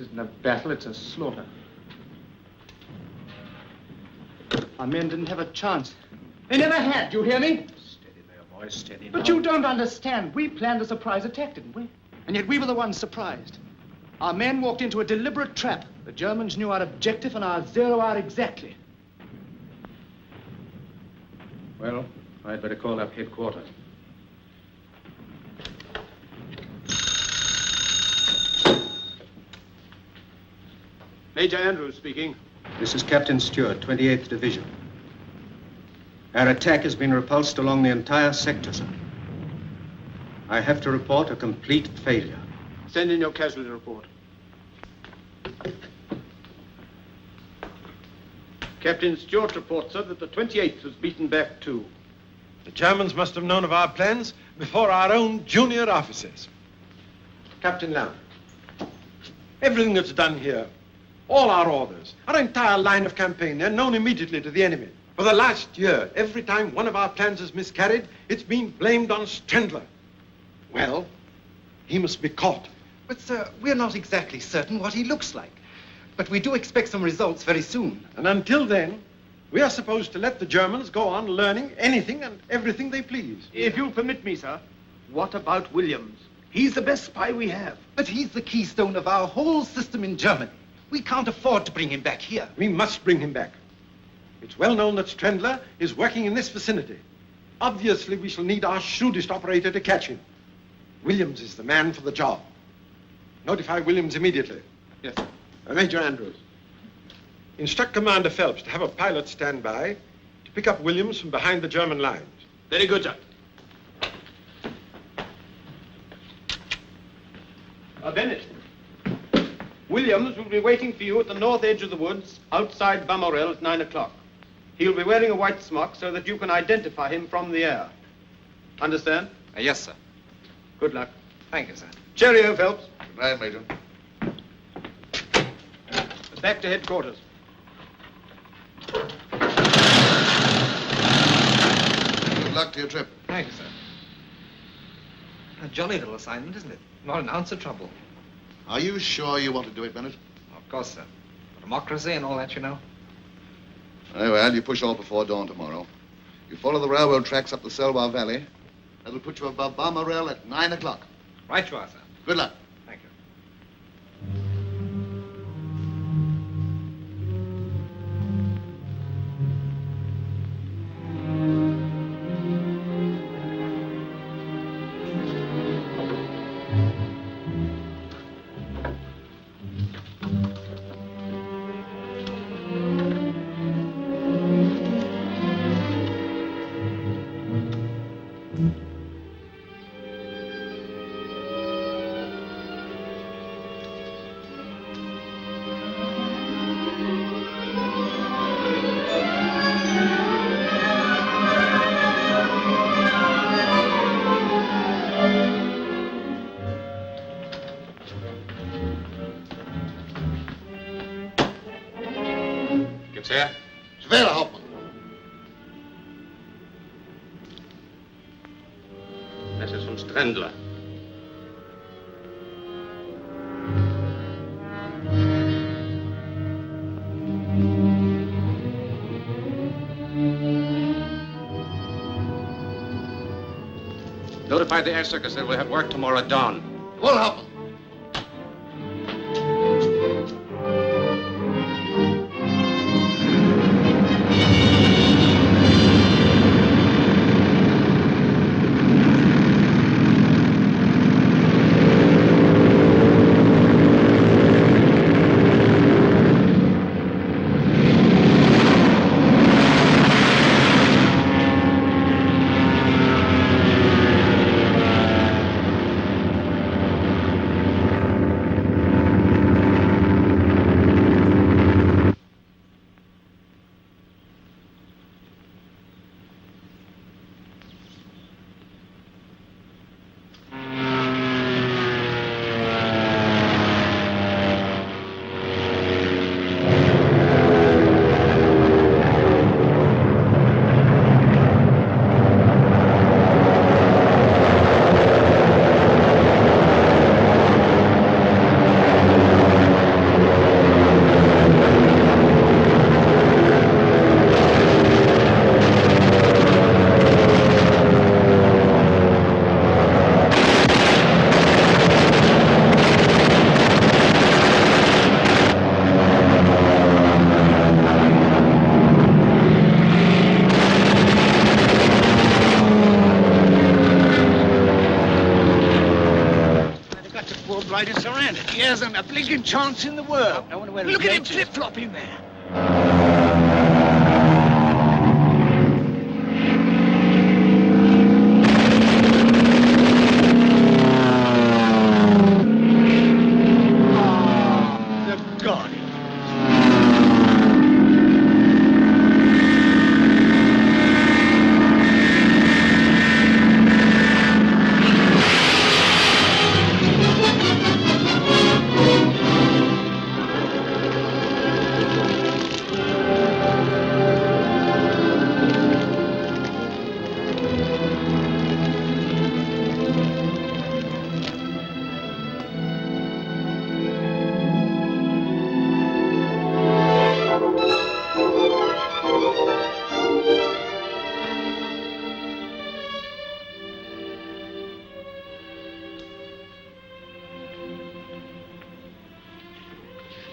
isn't a battle, it's a slaughter. Our men didn't have a chance. They never had, do you hear me? Steady there, boys, steady now. But you don't understand. We planned a surprise attack, didn't we? And yet we were the ones surprised. Our men walked into a deliberate trap. The Germans knew our objective and our 0 hour exactly. Well, I'd better call up headquarters. Major Andrews speaking. This is Captain Stewart, 28th Division. Our attack has been repulsed along the entire sector, sir. I have to report a complete failure. Send in your casualty report. Captain Stewart reports, sir, that the 28th was beaten back too. The Germans must have known of our plans before our own junior officers. Captain Lamb, everything that's done here, all our orders, our entire line of campaign, they're known immediately to the enemy. For the last year, every time one of our plans has miscarried, it's been blamed on Strendler. Well, he must be caught. But, sir, we're not exactly certain what he looks like. But we do expect some results very soon. And until then, we are supposed to let the Germans go on learning anything and everything they please. If you'll permit me, sir, what about Williams? He's the best spy we have. But he's the keystone of our whole system in Germany. We can't afford to bring him back here. We must bring him back. It's well known that Strendler is working in this vicinity. Obviously, we shall need our shrewdest operator to catch him. Williams is the man for the job. Notify Williams immediately. Yes, sir. Major Andrews. Instruct Commander Phelps to have a pilot stand by to pick up Williams from behind the German lines. Very good, sir. Bennett. Williams will be waiting for you at the north edge of the woods outside Bamorel at 9 o'clock. He'll be wearing a white smock so that you can identify him from the air. Understand? Yes, sir. Good luck. Thank you, sir. Cheerio, Phelps. Good night, Major. Back to headquarters. Good luck to your trip. Thank you, sir. A jolly little assignment, isn't it? Not an ounce of trouble. Are you sure you want to do it, Bennett? Of course, sir. Democracy and all that, you know. Very well, you push off before dawn tomorrow. You follow the railroad tracks up the Selvar Valley. That'll put you above Bamorel at 9 o'clock. Right you are, sir. Good luck. Thank you. Sehr. Schwerer Hauptmann. Das ist von Strendler. Notify the air circus that we'll have work tomorrow at dawn. Wohl, Hauptmann. He hasn't a blinking chance in the world. I wonder where Look his at him mate is. flip-flopping there.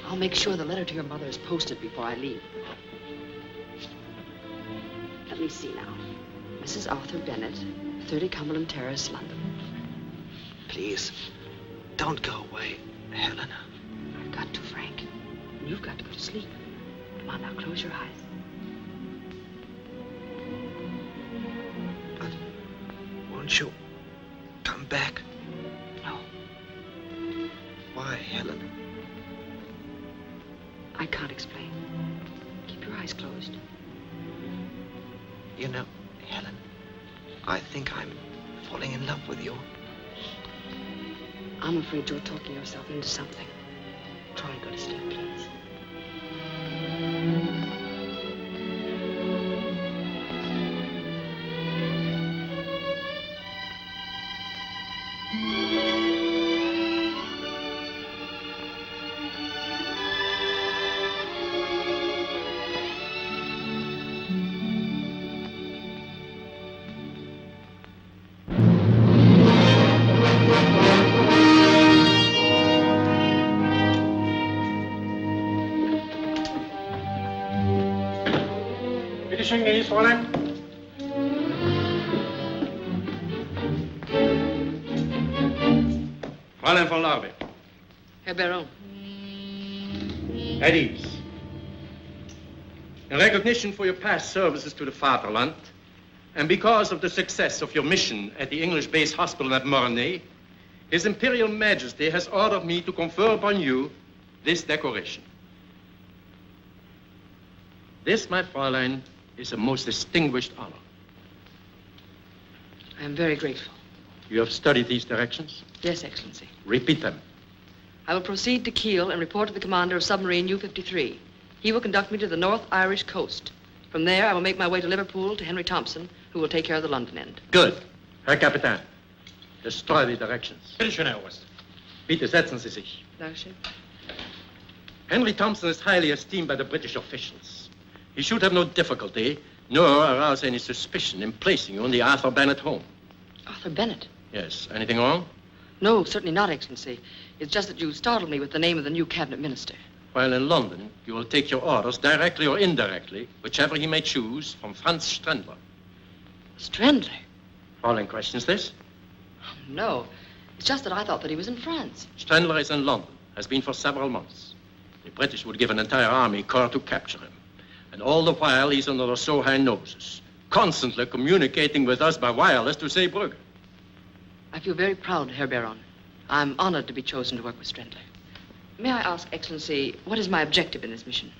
I'll make sure the letter to your mother is posted before I leave. Let me see now. Mrs. Arthur Bennett, 30 Cumberland Terrace, London. Please, don't go away, Helena. I've got to, Frank. And you've got to go to sleep. Come on now, close your eyes. But won't you come back? No, Why, Helena? I can't explain. Keep your eyes closed. You know, Helen, I think I'm falling in love with you. I'm afraid you're talking yourself into something. Try and go to sleep, please. Schön, genießt, Fräulein. Fräulein von Lorbeer. Herr Baron. At ease. In recognition for your past services to the Fatherland, and because of the success of your mission at the English base hospital at Mornay, His Imperial Majesty has ordered me to confer upon you this decoration. This, my Fräulein, is a most distinguished honor. I am very grateful. You have studied these directions? Yes, Excellency. Repeat them. I will proceed to Kiel and report to the commander of submarine U-53. He will conduct me to the North Irish coast. From there, I will make my way to Liverpool to Henry Thompson, who will take care of the London end. Good. Herr Kapitän, destroy the directions. Bitte schön, Herr Oberst. Bitte setzen Sie sich. Dankeschön. Henry Thompson is highly esteemed by the British officials. He should have no difficulty, nor arouse any suspicion in placing you in the Arthur Bennett home. Arthur Bennett? Yes. Anything wrong? No, certainly not, Excellency. It's just that you startled me with the name of the new cabinet minister. While in London, you will take your orders, directly or indirectly, whichever he may choose, from Franz Strendler. Strendler? Fräulein questions this? No. It's just that I thought that he was in France. Strendler is in London, has been for several months. The British would give an entire army corps to capture him. And all the while, he's under their so high noses, constantly communicating with us by wireless to Zeebrugge. I feel very proud, Herr Baron. I'm honored to be chosen to work with Strendler. May I ask, Excellency, what is my objective in this mission?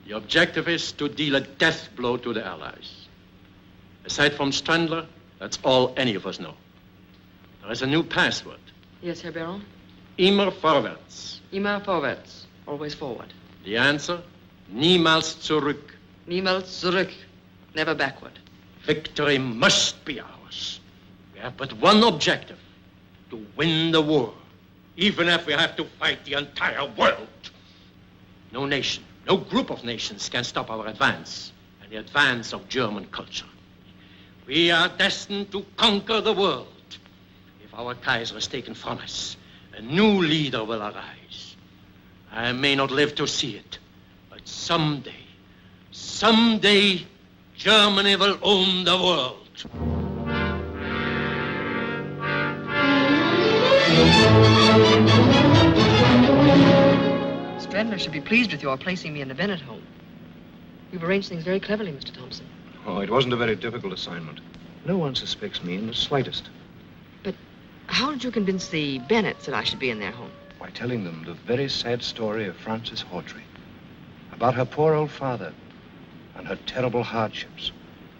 The objective is to deal a death blow to the Allies. Aside from Strendler, that's all any of us know. There is a new password. Yes, Herr Baron? Immer vorwärts. Immer vorwärts. Always forward. The answer? Niemals zurück. Niemals zurück. Never backward. Victory must be ours. We have but one objective, to win the war, even if we have to fight the entire world. No nation, no group of nations can stop our advance and the advance of German culture. We are destined to conquer the world. If our Kaiser is taken from us, a new leader will arise. I may not live to see it, but someday, Germany will own the world. Bendler should be pleased with your placing me in the Bennett home. You've arranged things very cleverly, Mr. Thompson. Oh, it wasn't a very difficult assignment. No one suspects me in the slightest. But how did you convince the Bennetts that I should be in their home? By telling them the very sad story of Frances Hawtrey. About her poor old father and her terrible hardships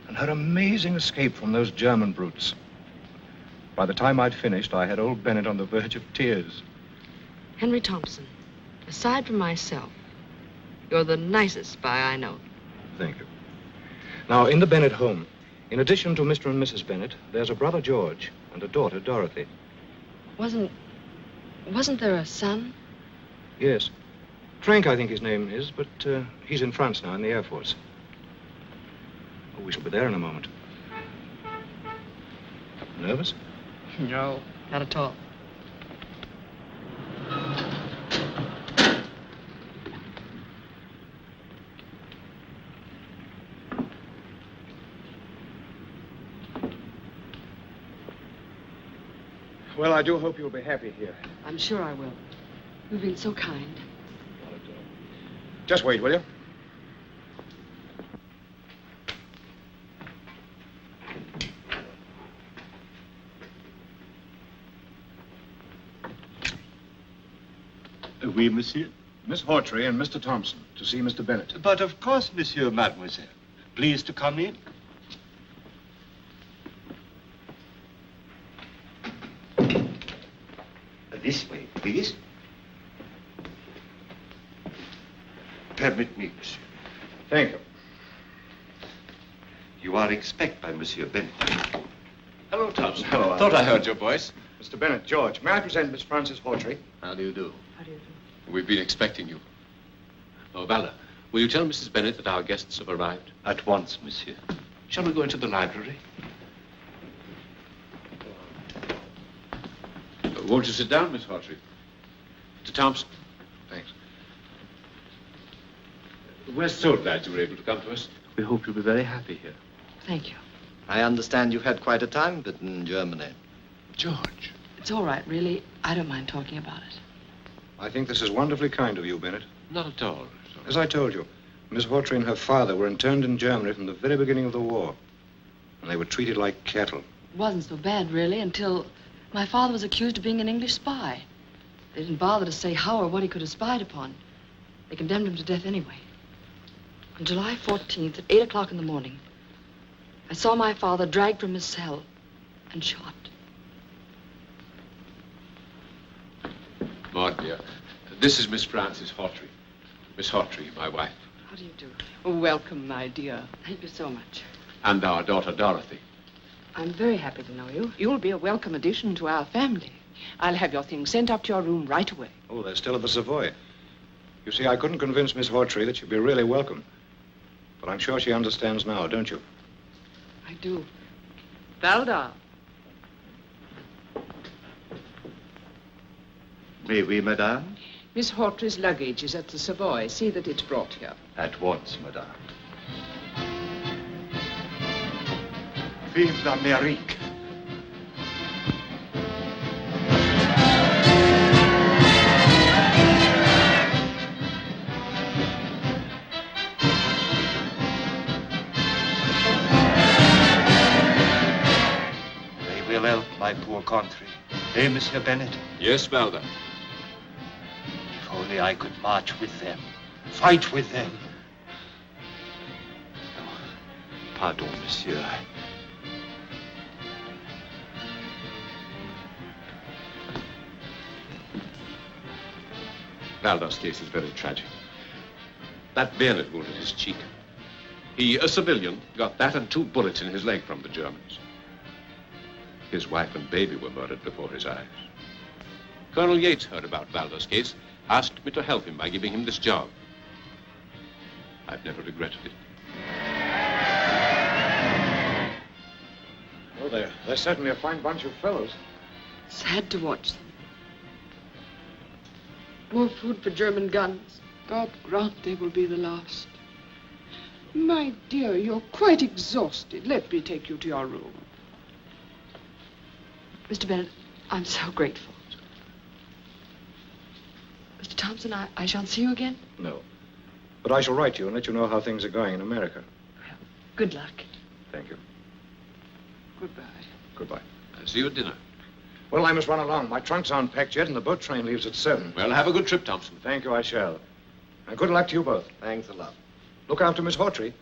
and her amazing escape from those German brutes. By the time I'd finished, I had old Bennett on the verge of tears. Henry Thompson, aside from myself, you're the nicest spy I know. Thank you. Now, in the Bennett home, in addition to Mr. and Mrs. Bennett, there's a brother, George, and a daughter, Dorothy. Wasn't there a son? Yes. Frank, I think his name is, but he's in France now in the Air Force. Oh, we shall be there in a moment. Nervous? No, not at all. Well, I do hope you'll be happy here. I'm sure I will. You've been so kind. Just wait, will you? Oui, monsieur. Miss Hawtrey and Mr. Thompson to see Mr. Bennett. But of course, monsieur, mademoiselle. Please to come in. This way, please. Permit me, monsieur. Thank you. You are expected by Monsieur Bennett. Hello, Thompson. Hello, Thought I heard your voice. Mr. Bennett, George, may I present Miss Frances Hawtrey? How do you do? How do you do? We've been expecting you. Oh, Valdar, will you tell Mrs. Bennett that our guests have arrived? At once, monsieur. Shall we go into the library? Won't you sit down, Miss Hawtrey? Mr. Thompson. Thanks. We're so glad you were able to come to us. We hope you'll be very happy here. Thank you. I understand you've had quite a time of it in Germany. George. It's all right, really. I don't mind talking about it. I think this is wonderfully kind of you, Bennett. Not at all. As I told you, Miss Hawtrey and her father were interned in Germany from the very beginning of the war. And they were treated like cattle. It wasn't so bad, really, until my father was accused of being an English spy. They didn't bother to say how or what he could have spied upon. They condemned him to death anyway. On July 14th at 8 o'clock in the morning, I saw my father dragged from his cell and shot. Maud, dear, this is Miss Frances Hawtrey. Miss Hawtrey, my wife. How do you do? Welcome, my dear. Thank you so much. And our daughter, Dorothy. I'm very happy to know you. You'll be a welcome addition to our family. I'll have your things sent up to your room right away. Oh, they're still at the Savoy. You see, I couldn't convince Miss Hawtrey that she'd be really welcome. But I'm sure she understands now, don't you? I do. Valdar. May we, madame? Miss Hawtrey's luggage is at the Savoy. See that it's brought here. At once, madame. Vive l'Amérique! They will help my poor country. Eh, Monsieur Bennett? Yes, Valdar. If only I could march with them, fight with them. Oh, pardon, monsieur. Valdar's case is very tragic. That bayonet wound in his cheek. He, a civilian, got that and 2 bullets in his leg from the Germans. His wife and baby were murdered before his eyes. Colonel Yates heard about Valdar's case, asked me to help him by giving him this job. I've never regretted it. Oh, they're certainly a fine bunch of fellows. Sad to watch them. More food for German guns. God grant they will be the last. My dear, you're quite exhausted. Let me take you to your room. Mr. Bennett, I'm so grateful. Mr. Thompson, I shan't see you again? No. But I shall write to you and let you know how things are going in America. Good luck. Thank you. Goodbye. Goodbye. I'll see you at dinner. Well, I must run along. My trunks aren't packed yet, and the boat train leaves at 7. Well, have a good trip, Thompson. Thank you, I shall. And good luck to you both. Thanks a lot. Look after Miss Hawtrey.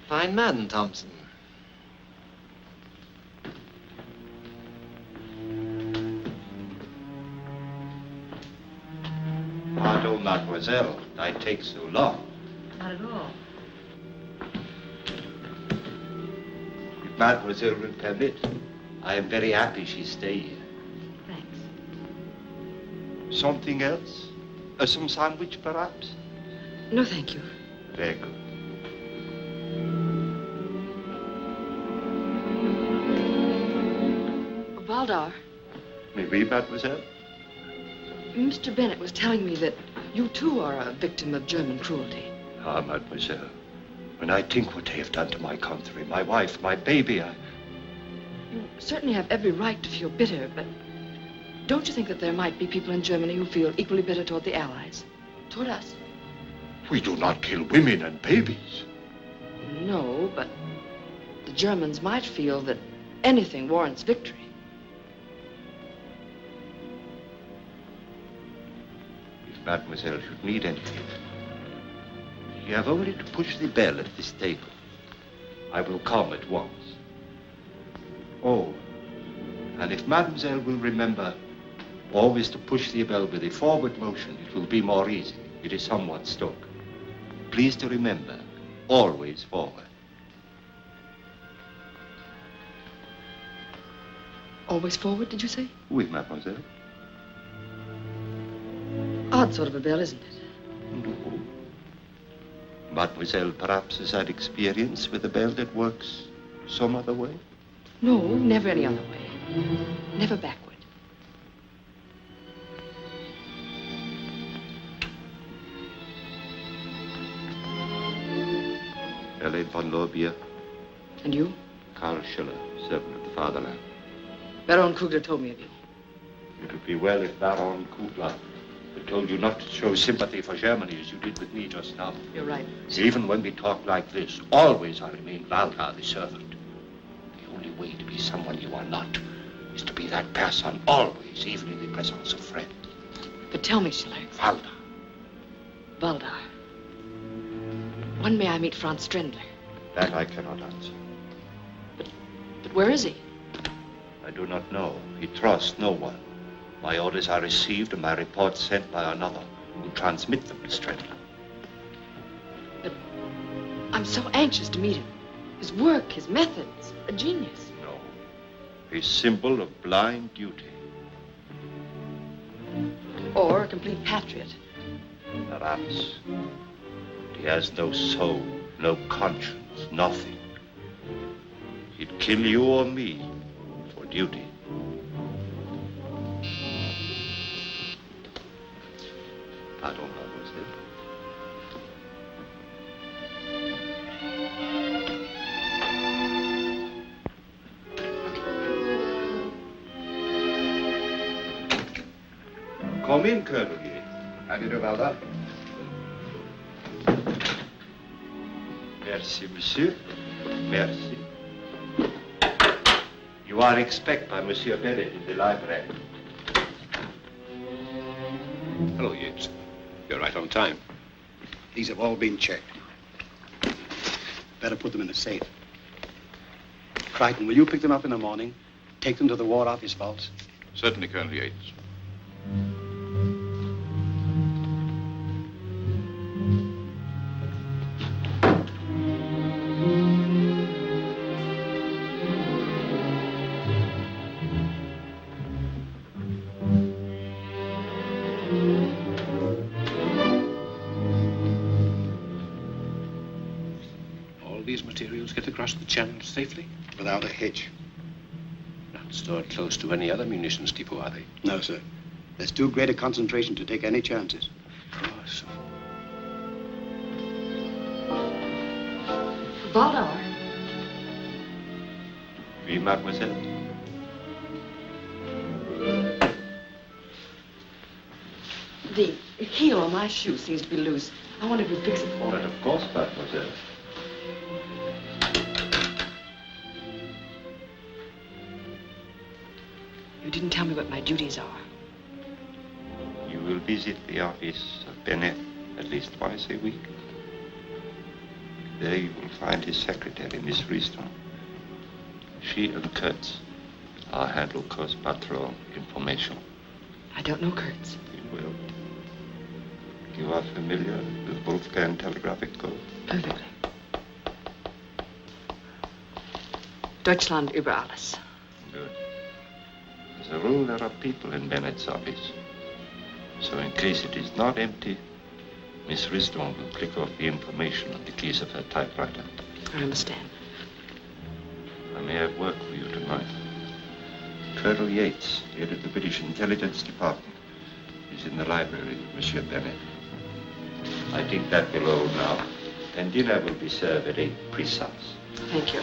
Fine man, Thompson. Pardon, mademoiselle. I take so long. Not at all. If mademoiselle will permit, I am very happy she stay here. Thanks. Something else? Some sandwich, perhaps? No, thank you. Very good. Valdar, Mais oui, mademoiselle? Mr. Bennett was telling me that you too are a victim of German cruelty. Ah, mademoiselle, when I think what they have done to my country, my wife, my baby, You certainly have every right to feel bitter, but don't you think that there might be people in Germany who feel equally bitter toward the Allies? Toward us? We do not kill women and babies. No, but the Germans might feel that anything warrants victory. If mademoiselle should need anything, you have only to push the bell at this table. I will come at once. Oh, and if mademoiselle will remember always to push the bell with a forward motion, it will be more easy. It is somewhat stuck. Please to remember, always forward. Always forward, did you say? Oui, mademoiselle. Odd sort of a bell, isn't it? No. Mademoiselle perhaps has had experience with a bell that works some other way? No, never any other way. Never backward. Helene von Lorbeer. And you? Karl Schiller, servant of the fatherland. Baron Kugler told me of you. It would be well if Baron Kugler had told you not to show sympathy for Germany as you did with me just now. You're right. Even when we talk like this, always I remain Valdar, the servant. The only way to be someone you are not is to be that person always, even in the presence of friends. But tell me, Schiller. Valdar. Valdar. When may I meet Franz Strendler? That I cannot answer. But where is he? I do not know. He trusts no one. My orders are received and my reports sent by another who transmit them to Strendler. But I'm so anxious to meet him. His work, his methods, a genius. No. A symbol of blind duty. Or a complete patriot. Perhaps. He has no soul, no conscience, nothing. He'd kill you or me for duty. Pardon, mademoiselle. Come in, Colonel Yates. How do you do, Valdar? Merci, monsieur. Merci. You are expected by Monsieur Bennett in the library. Hello, Yates. You're right on time. These have all been checked. Better put them in a safe. Crichton, will you pick them up in the morning? Take them to the War Office vaults? Certainly, Colonel Yates. These materials get across the channel safely? Without a hitch. Not stored close to any other munitions depot, are they? No, sir. There's too great a concentration to take any chances. Of course. Valdar. Oui, mademoiselle. The heel on my shoe seems to be loose. I wonder if you'd fix it for me. But of course, mademoiselle. You didn't tell me what my duties are. You will visit the office of Bennett at least twice a week. There you will find his secretary, Miss Riston. She and Katz are handle Coast Patrol information. I don't know Kurtz. You will. You are familiar with Wolfgang telegraphic code? Perfectly. Deutschland über alles. Good. As a rule, there are people in Bennett's office. So in case it is not empty, Miss Riston will click off the information on the keys of her typewriter. I understand. I may have work for you tonight. Colonel Yates, head of the British Intelligence Department, is in the library with Monsieur Bennett. I think that will hold now. And dinner will be served at 8 precise. Thank you.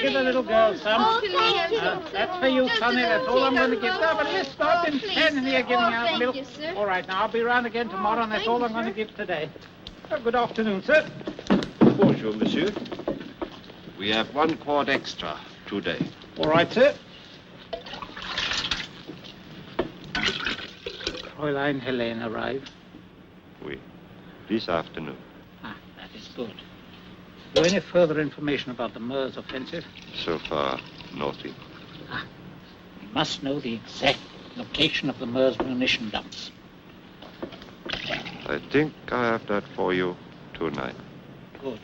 Give the little girl some. Oh, thank you. That's for you, Sonny. That's all I'm going to give. No, but listen, I've been standing here giving out milk. Thank you, sir. All right, now, I'll be round again tomorrow, and that's all I'm going to give today. Well, good afternoon, sir. Bonjour, monsieur. We have 1 quart extra today. All right, sir. Fräulein Helene arrived. Oui. This afternoon. Ah, that is good. Is there any further information about the Morse offensive? So far, nothing. We must know the exact location of the Morse munition dumps. I think I have that for you tonight. Good.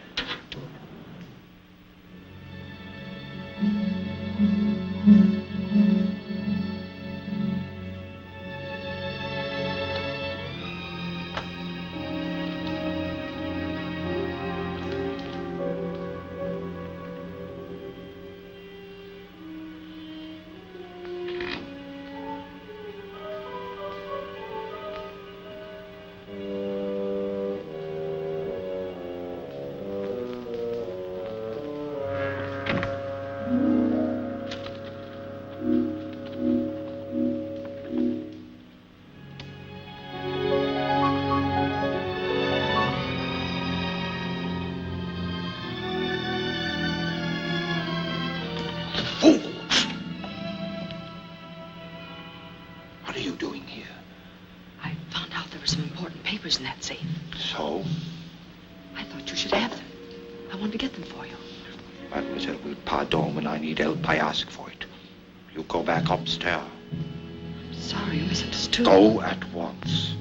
In that safe. So? I thought you should have them. I wanted to get them for you. Mademoiselle will pardon when I need help. I ask for it. You go back upstairs. I'm sorry, you misunderstood. Go at once.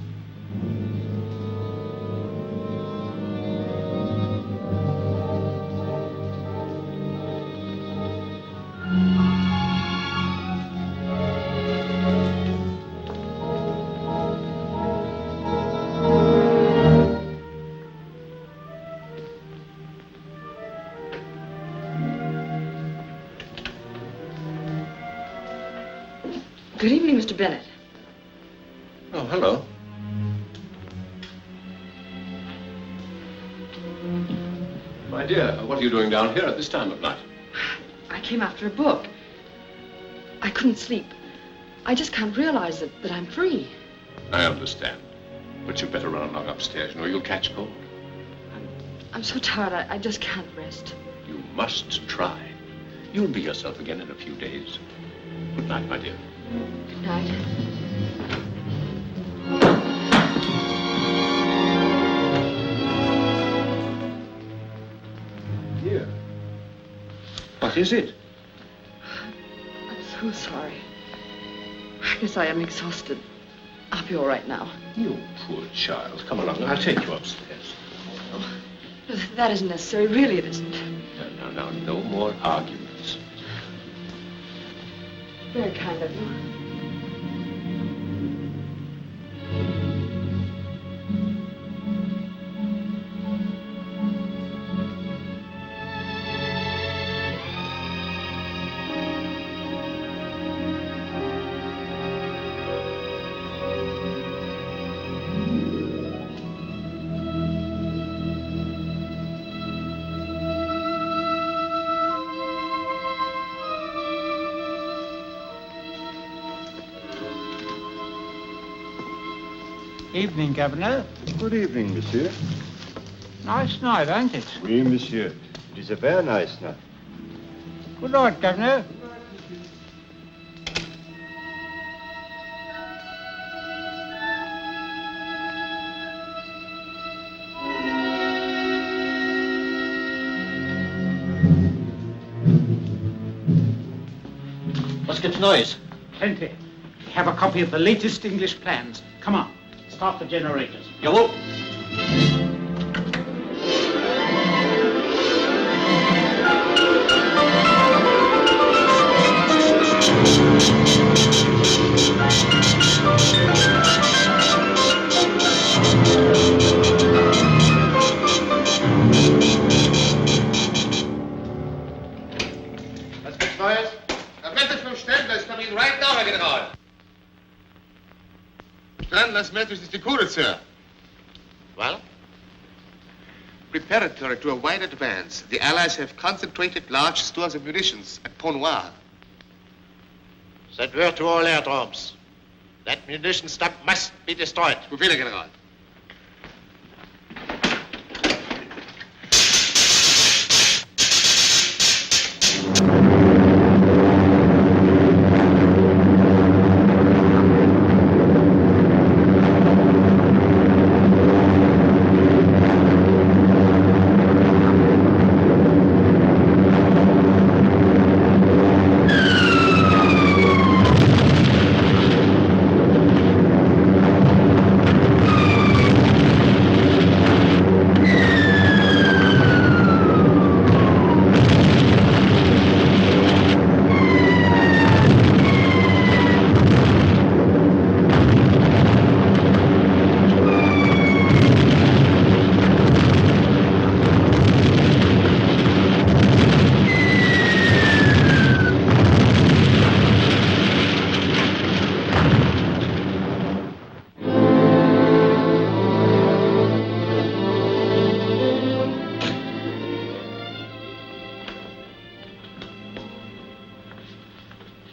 Good evening, Mr. Bennett. Oh, hello. My dear, what are you doing down here at this time of night? I came after a book. I couldn't sleep. I just can't realize that I'm free. I understand. But you'd better run along upstairs, or you'll catch cold. I'm so tired, I just can't rest. You must try. You'll be yourself again in a few days. Good night, my dear. Good night. Dear. What is it? I'm so sorry. I guess I am exhausted. I'll be all right now. You poor child. Come along, I'll take you upstairs. Oh, that isn't necessary. Really, it isn't. No more arguments. Very kind of you. Evening, Governor. Good evening, monsieur. Nice night, ain't it? Oui, monsieur. It is a very nice night. Good night, Governor. What's the noise? Plenty. We have a copy of the latest English plans. Come on, start the generators. Jawohl. Was gibt's Neues? A message from Stendler is coming right now, Herr General. Stendler's message is decoded, sir. Well? Preparatory to a wide advance, the Allies have concentrated large stores of munitions at Pont Noir. Send word to all airdromes. That munition dump must be destroyed. Befehl, Herr General.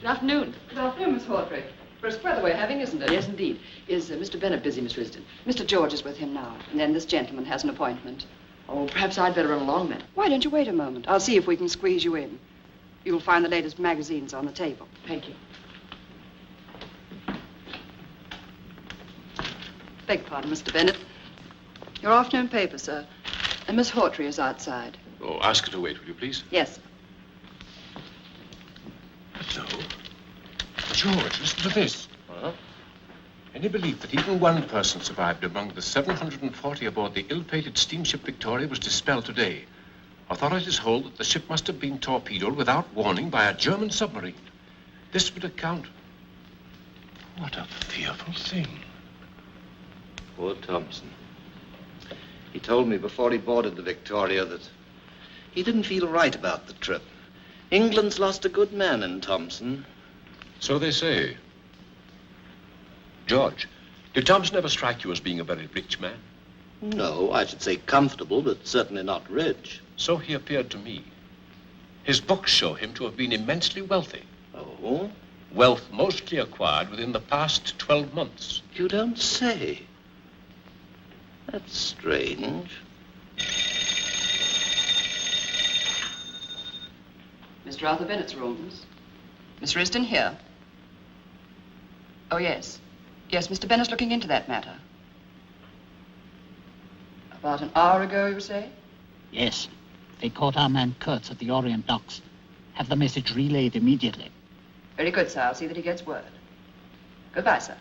Good afternoon. Good afternoon, Miss Hawtrey. Brisk weather we're having, isn't it? Yes, indeed. Is Mr. Bennett busy, Miss Risden? Mr. George is with him now, and then this gentleman has an appointment. Oh, perhaps I'd better run along then. Why don't you wait a moment? I'll see if we can squeeze you in. You'll find the latest magazines on the table. Thank you. Beg your pardon, Mr. Bennett. Your afternoon paper, sir. And Miss Hawtrey is outside. Oh, ask her to wait, will you please? Yes. Hello. George, listen to this. Any belief that even one person survived among the 740 aboard the ill-fated steamship Victoria was dispelled today. Authorities hold that the ship must have been torpedoed without warning by a German submarine. This would account. What a fearful thing. Poor Thompson. He told me before he boarded the Victoria that he didn't feel right about the trip. England's lost a good man in Thompson. So they say. George, did Thompson ever strike you as being a very rich man? No, I should say comfortable, but certainly not rich. So he appeared to me. His books show him to have been immensely wealthy. Oh? Wealth mostly acquired within the past 12 months. You don't say. That's strange. Mr. Arthur Bennett's rooms. Miss Risden here. Oh, yes. Yes, Mr. Bennett's looking into that matter. About an hour ago, you say? Yes. They caught our man Katz at the Orient docks. Have the message relayed immediately. Very good, sir. I'll see that he gets word. Goodbye, sir.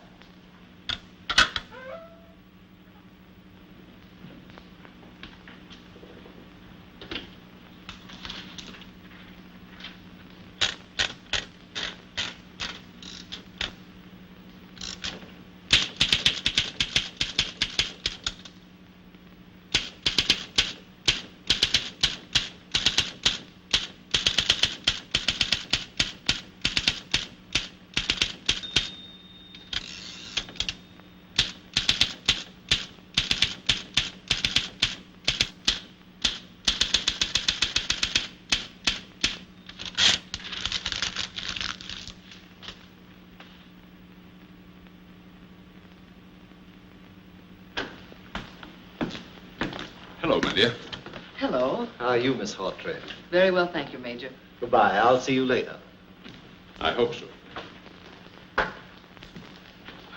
Hello, my dear. Hello. How are you, Miss Hawtrey? Very well, thank you, Major. Goodbye. I'll see you later. I hope so.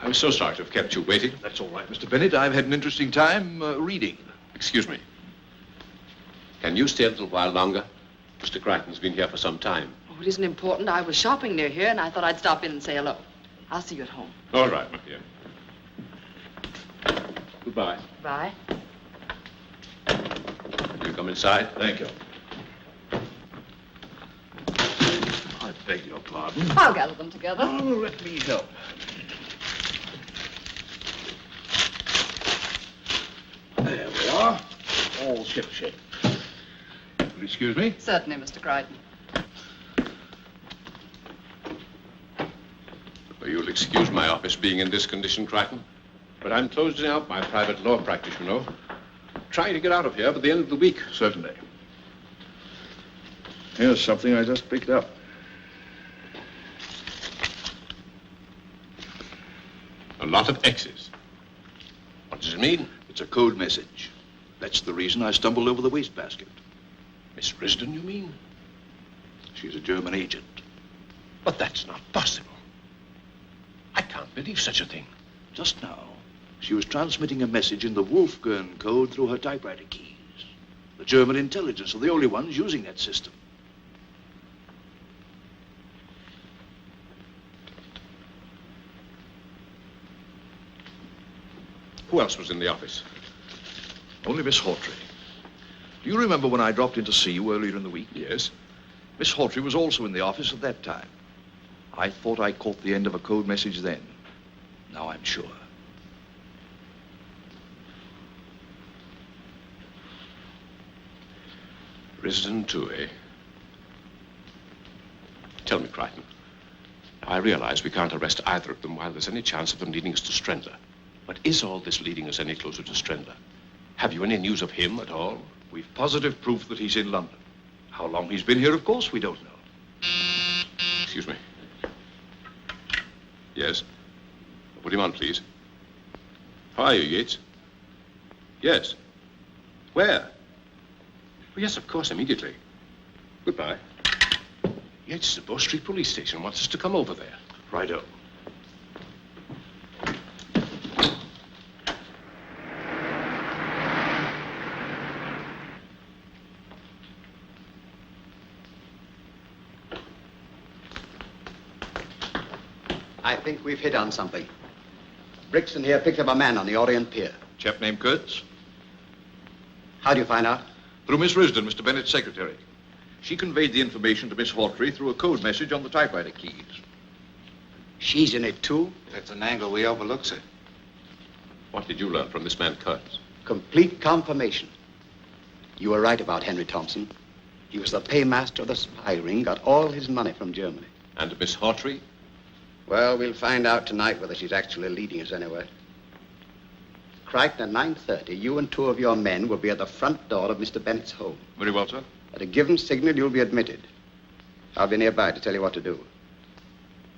I'm so sorry to have kept you waiting. That's all right, Mr. Bennett. I've had an interesting time reading. Excuse me. Can you stay a little while longer? Mr. Crichton's been here for some time. Oh, it isn't important. I was shopping near here, and I thought I'd stop in and say hello. I'll see you at home. All right, my dear. Goodbye. Bye. Will you come inside? Thank you. I beg your pardon. I'll gather them together. Oh, let me help. There we are. All shipshape. Will you excuse me? Certainly, Mr. Crichton. Well, you'll excuse my office being in this condition, Crichton. But I'm closing out my private law practice, you know. Trying to get out of here by the end of the week. Certainly. Here's something I just picked up. A lot of X's. What does it mean? It's a code message. That's the reason I stumbled over the wastebasket. Miss Risden, you mean? She's a German agent. But that's not possible. I can't believe such a thing. Just now, she was transmitting a message in the Wolfgang code through her typewriter keys. The German intelligence are the only ones using that system. Who else was in the office? Only Miss Hawtrey. Do you remember when I dropped in to see you earlier in the week? Yes. Miss Hawtrey was also in the office at that time. I thought I caught the end of a code message then. Now I'm sure. Risden too, eh? Tell me, Crichton. I realize we can't arrest either of them while there's any chance of them leading us to Strendler. But is all this leading us any closer to Strendler? Have you any news of him at all? We've positive proof that he's in London. How long he's been here, of course, we don't know. Excuse me. Yes? Put him on, please. How are you, Yates? Yes. Where? Well, yes, of course, immediately. Goodbye. Yates, the Bow Street Police Station wants us to come over there. Righto. I think we've hit on something. Brixton here picked up a man on the Orient Pier. Chap named Kurtz? How do you find out? Through Miss Risden, Mr. Bennett's secretary. She conveyed the information to Miss Hawtrey through a code message on the typewriter keys. She's in it, too? That's an angle we overlook, sir. What did you learn from this man, Kurtz? Complete confirmation. You were right about Henry Thompson. He was the paymaster of the spy ring, got all his money from Germany. And Miss Hawtrey? Well, we'll find out tonight whether she's actually leading us anywhere. Crichton, at 9:30, you and two of your men will be at the front door of Mr. Bennett's home. Very well, sir. At a given signal, you'll be admitted. I'll be nearby to tell you what to do.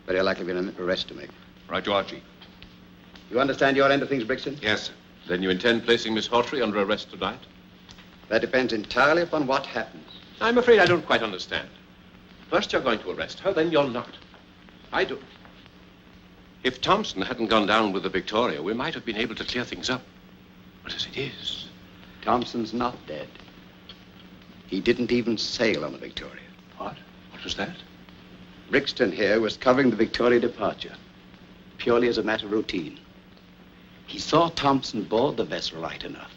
Very likely be an arrest to make. Right to Archie. You understand your end of things, Brixton? Yes, sir. Then you intend placing Miss Hawtrey under arrest tonight? That depends entirely upon what happens. I'm afraid I don't quite understand. First you're going to arrest her, then you're not. I do. If Thompson hadn't gone down with the Victoria, we might have been able to clear things up. But as it is... Thompson's not dead. He didn't even sail on the Victoria. What? What was that? Brixton here was covering the Victoria departure, purely as a matter of routine. He saw Thompson board the vessel right enough,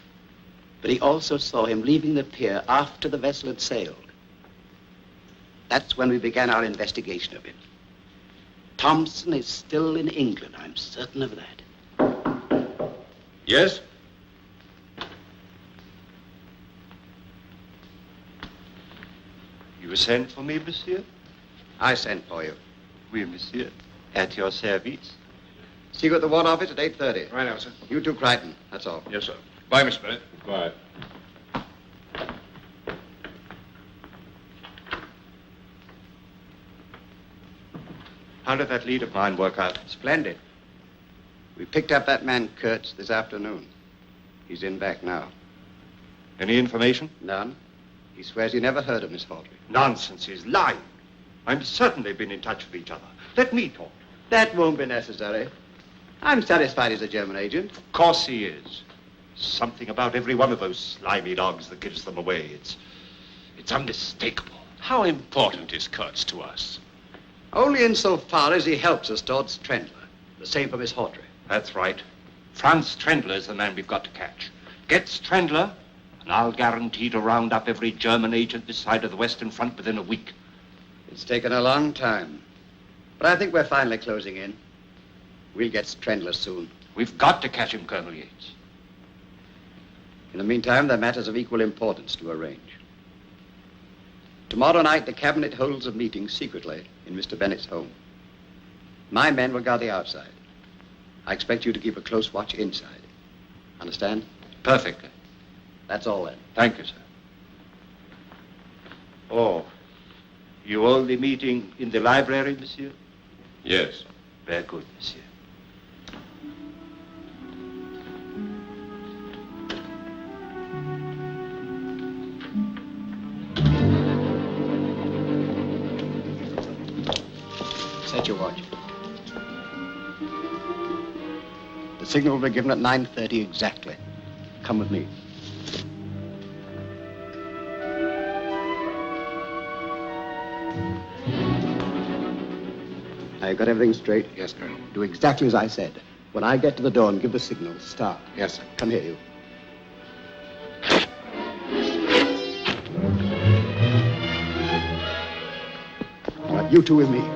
but he also saw him leaving the pier after the vessel had sailed. That's when we began our investigation of him. Thompson is still in England, I'm certain of that. Yes? You sent for me, monsieur? I sent for you. Oui, monsieur. At your service. See you at the War Office at 8:30. Right now, sir. You too, Crichton. That's all. Yes, sir. Bye, Miss Bennett. Bye. How did that lead of mine work out? Splendid. We picked up that man, Kurtz, this afternoon. He's in back now. Any information? None. He swears he never heard of Miss Hawtrey. Nonsense, he's lying. I'm certain they've been in touch with each other. Let me talk. That won't be necessary. I'm satisfied he's a German agent. Of course he is. Something about every one of those slimy dogs that gives them away. It's unmistakable. How important is Katz to us? Only insofar as he helps us towards Trendler. The same for Miss Hawtrey. That's right. Franz Trendler is the man we've got to catch. Gets Trendler, and I'll guarantee to round up every German agent this side of the Western Front within a week. It's taken a long time. But I think we're finally closing in. We'll get Trendler soon. We've got to catch him, Colonel Yates. In the meantime, there are matters of equal importance to arrange. Tomorrow night, the cabinet holds a meeting secretly in Mr. Bennett's home. My men will guard the outside. I expect you to keep a close watch inside. Understand? Perfectly. That's all then. Thank you, sir. Oh, you hold the meeting in the library, monsieur? Yes. Very good, monsieur. Set your watch. The signal will be given at 9:30 exactly. Come with me. Now, you got everything straight? Yes, Colonel. Do exactly as I said. When I get to the door and give the signal, start. Yes, sir. Come here, you. All right, you two with me.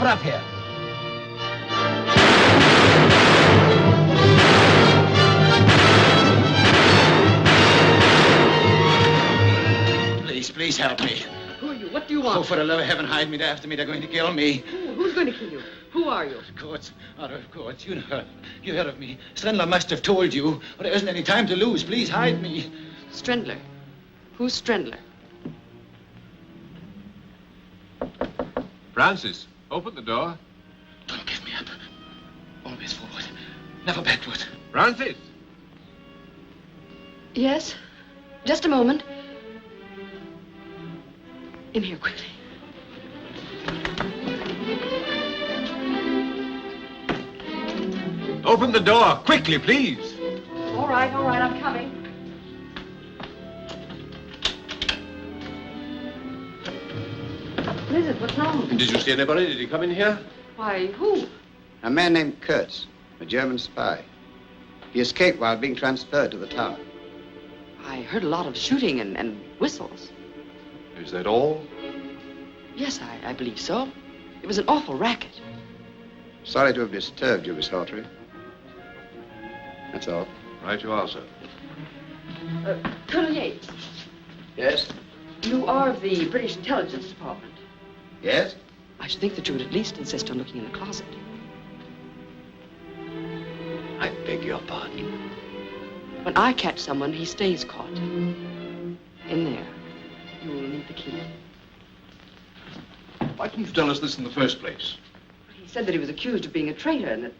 Up here. Please help me. Who are you? What do you want? Oh, for the love of heaven, hide me. They're after me. They're going to kill me. Who's going to kill you? Who are you? Courts. Out of courts. You heard of me. Strendler must have told you. But there isn't any time to lose. Please hide me. Strendler? Who's Strendler? Francis, open the door. Don't give me up. Always forward. Never backward. Francis! Yes? Just a moment. In here, quickly. Open the door, quickly, please. All right, I'm coming. What is it? What's wrong? And did you see anybody? Did he come in here? Why, who? A man named Katz, a German spy. He escaped while being transferred to the tower. I heard a lot of shooting and whistles. Is that all? Yes, I believe so. It was an awful racket. Sorry to have disturbed you, Miss Hawtrey. That's all. Right you are, sir. Colonel Yates. Yes? You are of the British Intelligence Department. Yes? I should think that you would at least insist on looking in the closet. I beg your pardon. When I catch someone, he stays caught. In there. You will need the key. Why didn't you tell us this in the first place? He said that he was accused of being a traitor and that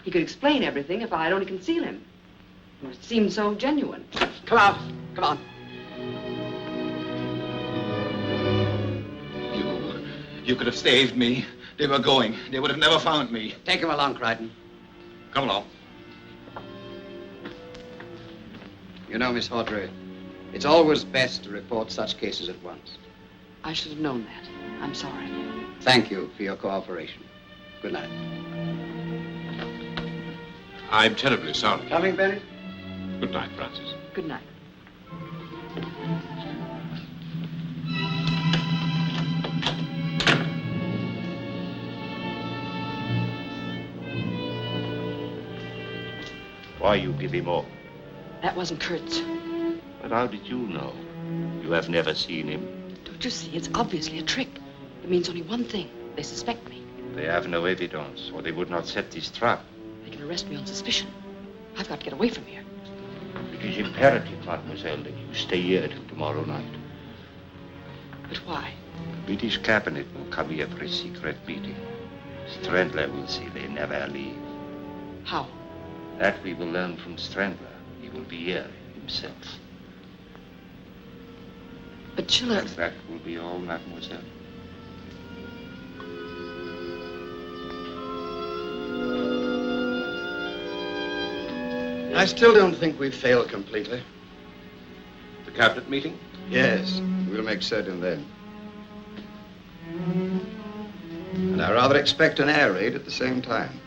he could explain everything if I'd only conceal him. It seemed so genuine. Come out. Come on. You could have saved me. They were going. They would have never found me. Take him along, Crichton. Come along. You know, Miss Hawtrey, it's always best to report such cases at once. I should have known that. I'm sorry. Thank you for your cooperation. Good night. I'm terribly sorry. Coming, Bennett? Good night, Francis. Good night. Why you give him up? That wasn't Kurtz. But how did you know? You have never seen him. Don't you see? It's obviously a trick. It means only one thing. They suspect me. They have no evidence, or they would not set this trap. They can arrest me on suspicion. I've got to get away from here. It is imperative, mademoiselle, that you stay here till tomorrow night. But why? The British cabinet will come here for a secret meeting. Strandler will say they never leave. How? That we will learn from Strandler. He will be here himself. But Schiller... That will be all, mademoiselle. I still don't think we've failed completely. The cabinet meeting? Yes, we'll make certain then. And I rather expect an air raid at the same time.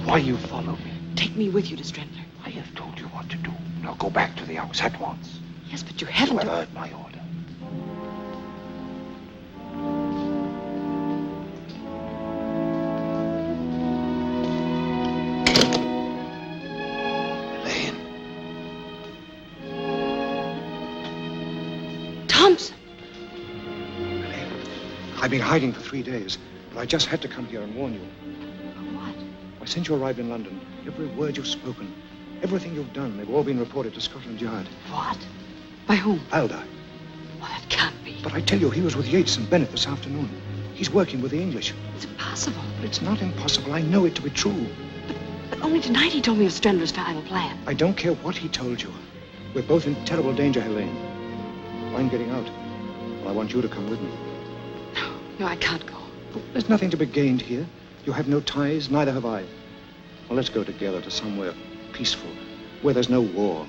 Why you follow me? Take me with you to Strandler. I have told you what to do. Now go back to the house at once. Yes, but you haven't... You have heard my order. Thompson! I've been hiding for 3 days, but I just had to come here and warn you. What? Why, since you arrived in London, every word you've spoken, everything you've done, they've all been reported to Scotland Yard. What? By whom? Valdar. Well, that can't be. But I tell you, he was with Yates and Bennett this afternoon. He's working with the English. It's impossible. But it's not impossible. I know it to be true. But only tonight he told me of Strandler's final plan. I don't care what he told you. We're both in terrible danger, Helene. I'm getting out. Well, I want you to come with me. No, I can't go. There's nothing to be gained here. You have no ties, neither have I. Well, let's go together to somewhere peaceful, where there's no war.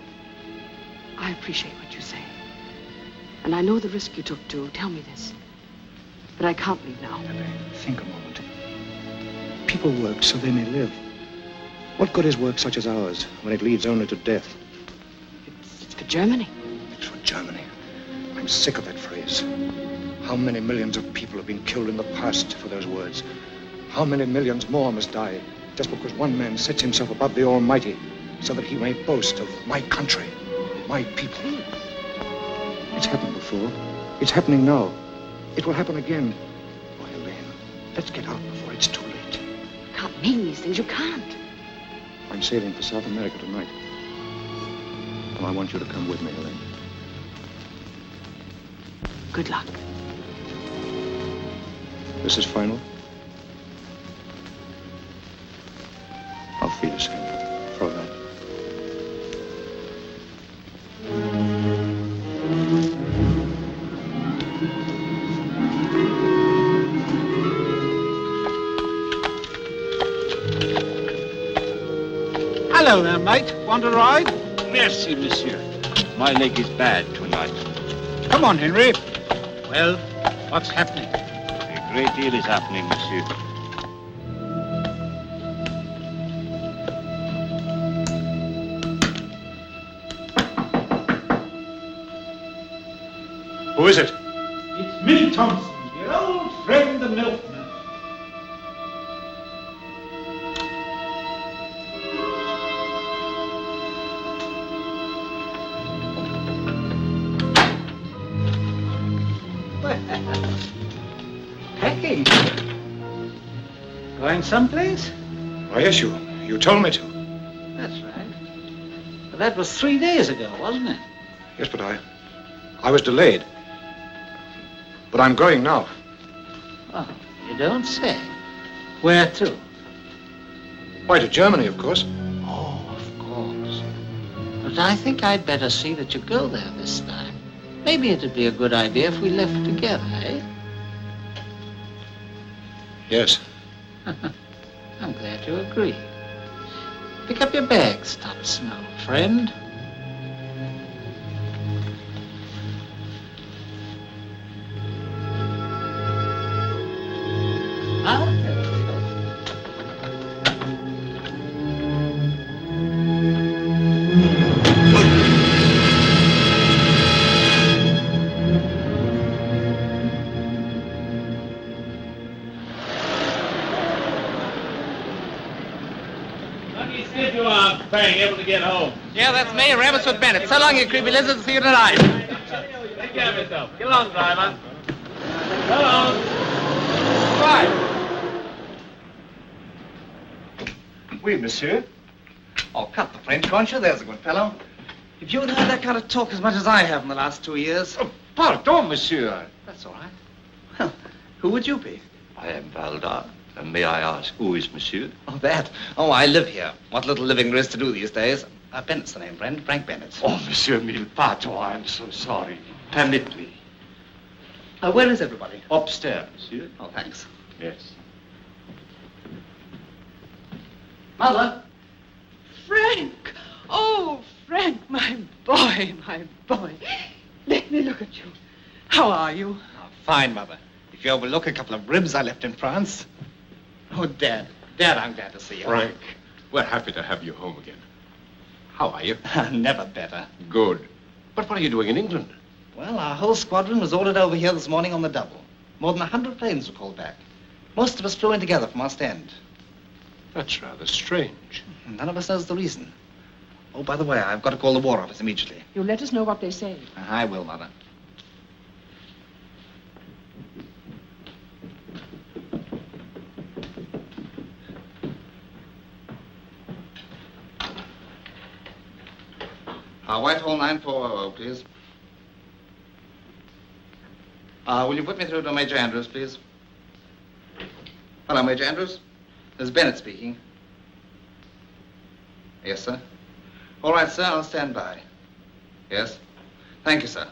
I appreciate what you say. And I know the risk you took to tell me this. But I can't leave now. Think a moment. People work so they may live. What good is work such as ours when it leads only to death? It's for Germany. It's for Germany. I'm sick of that phrase. How many millions of people have been killed in the past for those words? How many millions more must die just because one man sets himself above the Almighty so that he may boast of my country, my people? It's happened before. It's happening now. It will happen again. Oh, Helene, let's get out before it's too late. You can't mean these things. You can't. I'm sailing for South America tonight. And I want you to come with me, Helene. Good luck. This is final. Auf Wiedersehen, Fräulein. Hello there, mate. Want a ride? Merci, monsieur. My leg is bad tonight. Come on, Henry. Well, what's happening? A great deal is happening, monsieur. Who is it? It's me, Thompson, your old friend, the milkman. Packing. Going someplace? Oh, yes, you told me to. That's right. But that was 3 days ago, wasn't it? Yes, but I was delayed. But I'm going now. Oh, you don't say. Where to? Why, to Germany, of course. Oh, of course. But I think I'd better see that you go there this time. Maybe it'd be a good idea if we left together, eh? Yes. I'm glad you agree. Pick up your bags, Thompson, old friend. if you are Frank able to get home. Yeah, that's me, Ramsford Bennett. So long, you creepy lizards. See you tonight. Take care of yourself. Get along, driver. Get along. Right. Oui, monsieur. Oh, cut the French, can't you? There's a good fellow. If you'd heard that kind of talk as much as I have in the last 2 years... Oh, pardon, monsieur. That's all right. Well, who would you be? I am Valdar. And may I ask, who is monsieur? Oh, that. Oh, I live here. What little living there is to do these days. Bennett's the name, friend. Frank Bennett. Oh, monsieur mille pardon. I am so sorry. Permit me. Where is everybody? Upstairs, monsieur. Oh, thanks. Yes. Mother. Frank! Oh, Frank, my boy, my boy. Let me look at you. How are you? Oh, fine, Mother. If you overlook a couple of ribs I left in France. Oh, Dad. Dad, I'm glad to see you. Frank, we're happy to have you home again. How are you? Never better. Good. But what are you doing in England? Well, our whole squadron was ordered over here this morning on the double. More than 100 planes were called back. Most of us flew in together from Ostend. That's rather strange. None of us knows the reason. Oh, by the way, I've got to call the War Office immediately. You let us know what they say. I will, Mother. Whitehall 9400, please. Will you put me through to Major Andrews, please? Hello, Major Andrews. This is Bennett speaking. Yes, sir. All right, sir, I'll stand by. Yes. Thank you, sir.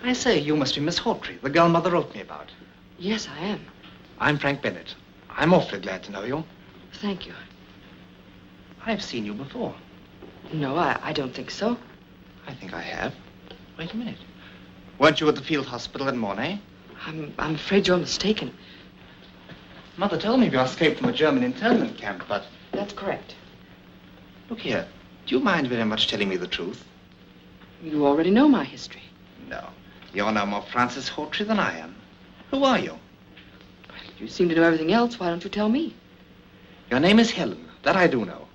I say, you must be Miss Hawtrey, the girl Mother wrote me about. Yes, I am. I'm Frank Bennett. I'm awfully glad to know you. Thank you. I've seen you before. No, I don't think so. I think I have. Wait a minute. Weren't you at the field hospital in Mornay? I'm afraid you're mistaken. Mother told me you escaped from a German internment camp, but... That's correct. Look here, do you mind very much telling me the truth? You already know my history. No. You're no more Francis Hawtrey than I am. Who are you? You seem to know everything else. Why don't you tell me? Your name is Helen. That I do know.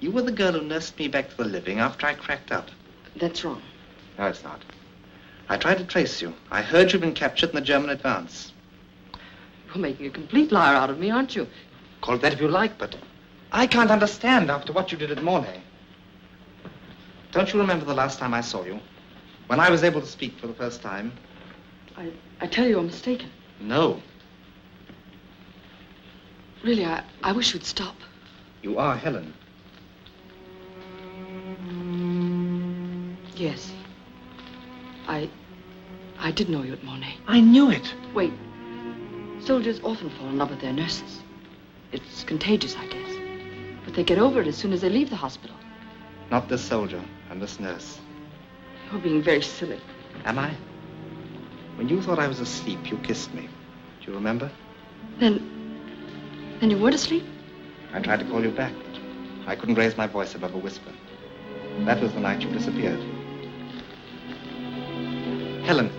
You were the girl who nursed me back to the living after I cracked out. That's wrong. No, it's not. I tried to trace you. I heard you'd been captured in the German advance. You're making a complete liar out of me, aren't you? Call it that if you like, but I can't understand after what you did at Mornay. Don't you remember the last time I saw you? When I was able to speak for the first time? I tell you, you're mistaken. No. Really, I wish you'd stop. You are Helen. Yes. I did know you at Mornay. I knew it. Wait. Soldiers often fall in love with their nurses. It's contagious, I guess. But they get over it as soon as they leave the hospital. Not this soldier and this nurse. You're being very silly. Am I? When you thought I was asleep, you kissed me. Do you remember? Then you weren't asleep? I tried to call you back, but I couldn't raise my voice above a whisper. That was the night you disappeared. Helen,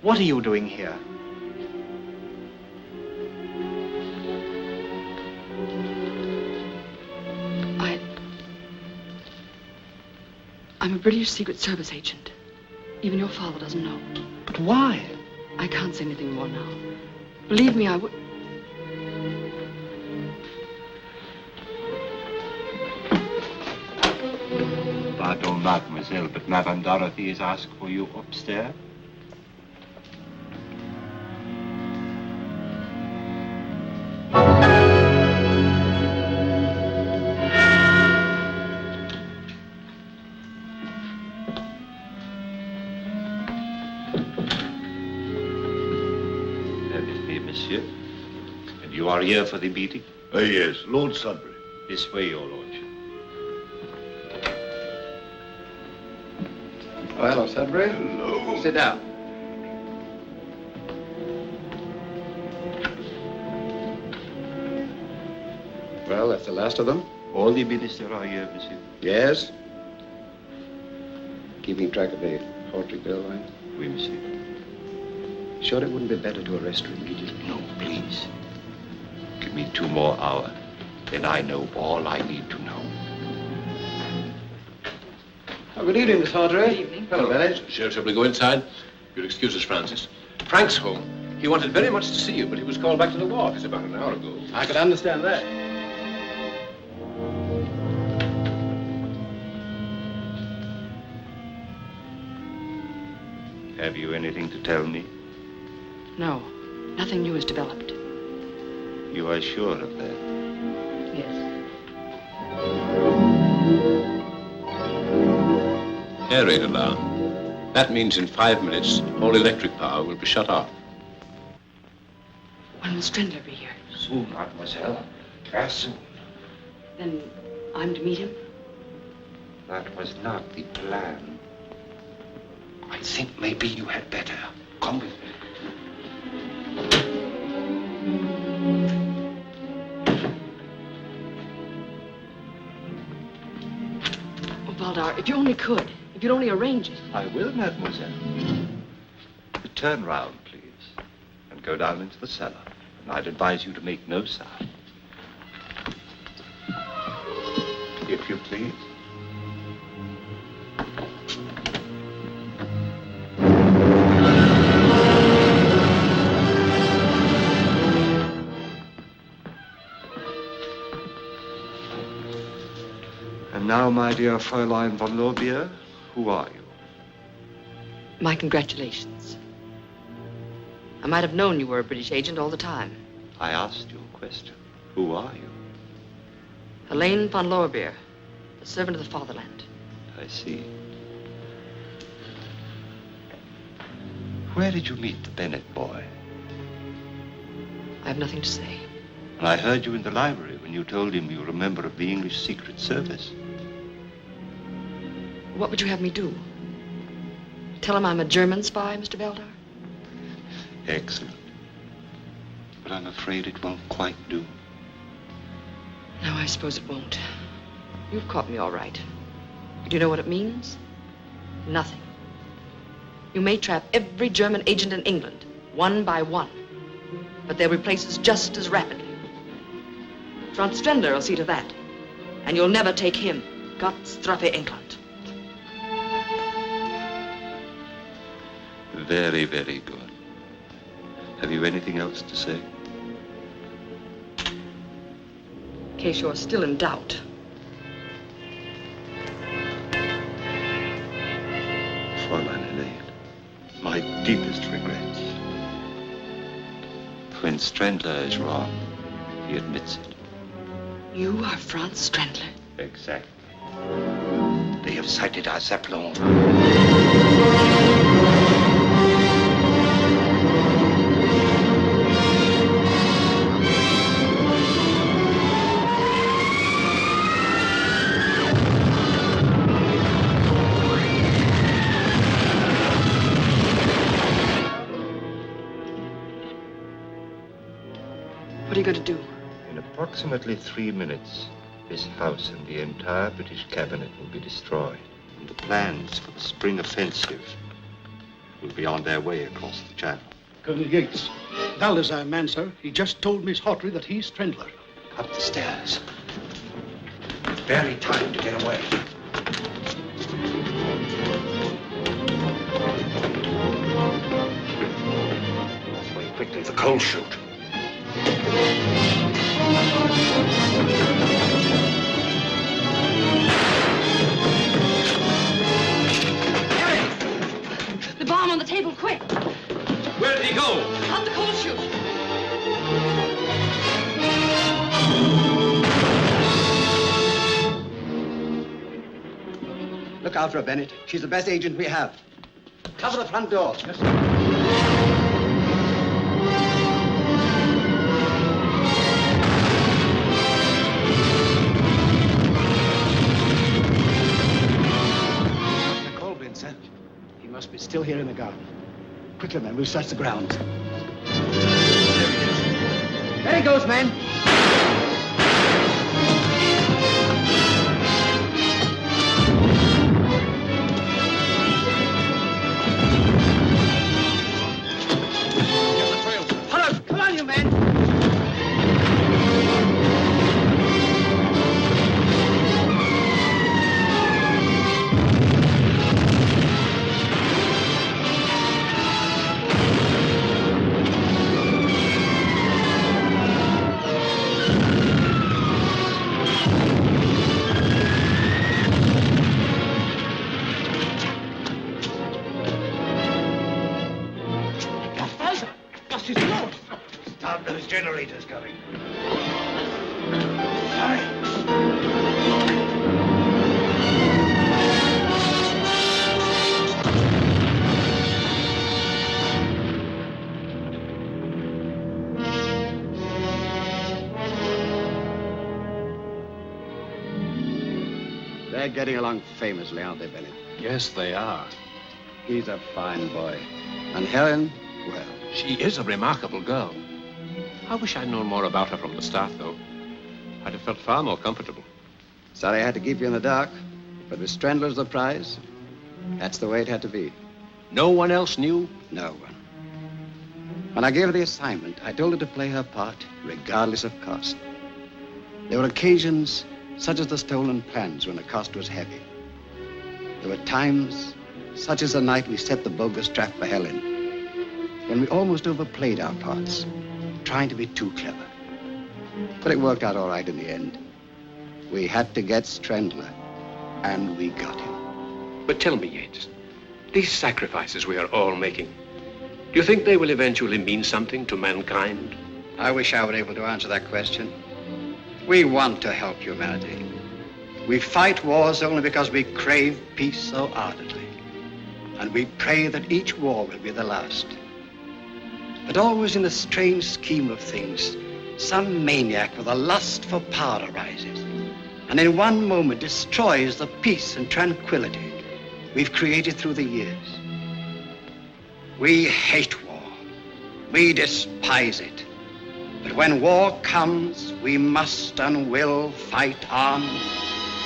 what are you doing here? I'm a British Secret Service agent. Even your father doesn't know. But why? I can't say anything more now. Believe me, I would... Pardon, mademoiselle, but Madame Dorothy has asked for you upstairs. Monsieur, and you are here for the meeting? Yes, Lord Sudbury. This way, your lordship. Oh, hello, Sudbury. Hello. Sit down. Well, that's the last of them? All the ministers are here, monsieur. Yes. Keeping track of the Hawtrey girl, right? Oui, monsieur. Sure it wouldn't be better to arrest her immediately? No, please. Give me 2 more hours. Then I know all I need to know. Oh, good evening, Miss Hawtrey. Good evening. Hello, Bennett. Shall we go inside? You'll excuse us, Francis. Frank's home. He wanted very much to see you, but he was called back to the ward about an hour ago. I could understand that. Have you anything to tell me? No, nothing new has developed. You are sure of that? Yes. Air raid alarm. That means in 5 minutes, all electric power will be shut off. When will Strindler be here? Soon, mademoiselle. As soon. Then I'm to meet him? That was not the plan. I think maybe you had better. Come with me. Oh, Valdar, if you only could. If you'd only arrange it. I will, mademoiselle. Turn round, please, and go down into the cellar. And I'd advise you to make no sound. If you please. And now, my dear Fräulein von Lorbeer, who are you? My congratulations. I might have known you were a British agent all the time. I asked you a question. Who are you? Helene von Lorbeer, a servant of the fatherland. I see. Where did you meet the Bennett boy? I have nothing to say. I heard you in the library when you told him you were a member of the English Secret Service. What would you have me do? Tell him I'm a German spy, Mr. Valdar? Excellent. But I'm afraid it won't quite do. No, I suppose it won't. You've caught me all right. Do you know what it means? Nothing. You may trap every German agent in England, one by one. But they'll replace us just as rapidly. Franz Strindler will see to that. And you'll never take him. Gott strafe England. Very, very good. Have you anything else to say? In case you're still in doubt. Fräulein Helene, my deepest regrets. When Strindler is wrong, he admits it. You are Franz Strindler? Exactly. They have sighted our Zeppelin. What are you going to do? In approximately 3 minutes, this house and the entire British cabinet will be destroyed. And the plans for the spring offensive will be on their way across the channel. Colonel Yates, Valdar's our man, sir. He just told Miss Hawtrey that he's Strindler. Up the stairs. Barely time to get away. This way quickly, the coal chute. The bomb on the table, quick! Where did he go? Out the coal chute! Look out for her, Bennett. She's the best agent we have. Cover the front door. Yes, sir. He must be still here in the garden. Quickly, men, we'll search the grounds. There he goes, men. lost his throat. Stop those generators going. They're getting along famously, aren't they, Bennett? Yes, they are. He's a fine boy. And Helen, well... She is a remarkable girl. I wish I'd known more about her from the start, though. I'd have felt far more comfortable. Sorry I had to keep you in the dark, but with Strendler's the prize, that's the way it had to be. No one else knew? No one. When I gave her the assignment, I told her to play her part, regardless of cost. There were occasions such as the stolen plans when the cost was heavy. There were times, such as the night we set the bogus trap for Helen, when we almost overplayed our parts, trying to be too clever. But it worked out all right in the end. We had to get Strendler, and we got him. But tell me, Yates, these sacrifices we are all making, do you think they will eventually mean something to mankind? I wish I were able to answer that question. We want to help humanity. We fight wars only because we crave peace so ardently. And we pray that each war will be the last. But always in the strange scheme of things, some maniac with a lust for power arises, and in one moment destroys the peace and tranquility we've created through the years. We hate war. We despise it. But when war comes, we must and will fight on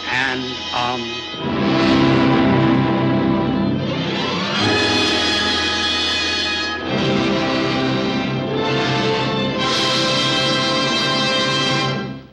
and on.